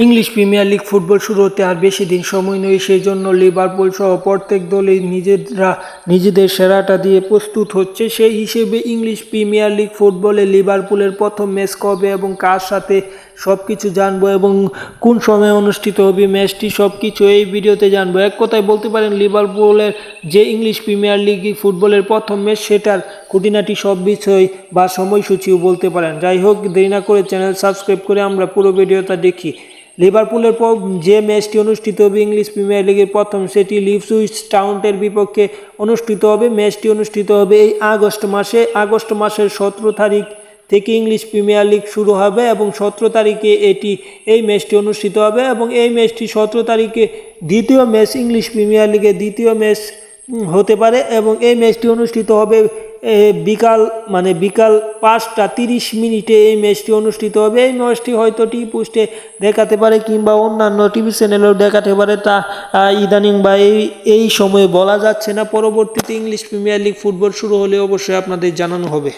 English premier league football শুরু হতে আর বেশি দিন সময় নেই, সেই জন্য লিভারপুল সহ প্রত্যেক দলই নিজেদের সেরাটা দিয়ে প্রস্তুত হচ্ছে। সেই হিসেবে ইংলিশ প্রিমিয়ার লিগ ফুটবলে লিভারপুলের প্রথম ম্যাচ কবে এবং কার সাথে সব কিছু জানবো এবং কোন সময় অনুষ্ঠিত হবে ম্যাচটি, সব কিছু এই ভিডিওতে জানবো। এক কথায় বলতে পারেন লিভারপুলের যে ইংলিশ প্রিমিয়ার লিগ ফুটবলের প্রথম ম্যাচ, সেটার খুঁটিনাটি সব বিষয় বা সময়সূচিও বলতে পারেন। যাই হোক, দেরি না করে চ্যানেল সাবস্ক্রাইব করে আমরা পুরো ভিডিওটা দেখি। লিভারপুলের যে ম্যাচটি অনুষ্ঠিত হবে ইংলিশ প্রিমিয়ার লিগের প্রথম, সেটি ইপসউইচ টাউনের বিপক্ষে অনুষ্ঠিত হবে। ম্যাচটি অনুষ্ঠিত হবে এই আগস্ট মাসের 17 তারিখ থেকে ইংলিশ প্রিমিয়ার লিগ শুরু হবে এবং 17 তারিখে এই ম্যাচটি অনুষ্ঠিত হবে এবং এই ম্যাচটি 17 তারিখে দ্বিতীয় ম্যাচ, ইংলিশ প্রিমিয়ার লিগের দ্বিতীয় ম্যাচ হতে পারে এবং এই ম্যাচটি অনুষ্ঠিত হবে বিকাল 5:30 এই ম্যাচটি অনুষ্ঠিত হবে। এই ম্যাচটি হয়তো টি পোস্টে দেখাতে পারে কিংবা অন্যান্য টিভি চ্যানেলেও দেখাতে পারে, তা ইদানিং বা এই সময়ে বলা যাচ্ছে না। পরবর্তীতে ইংলিশ প্রিমিয়ার লিগ ফুটবল শুরু হলে অবশ্যই আপনাদের জানানো হবে।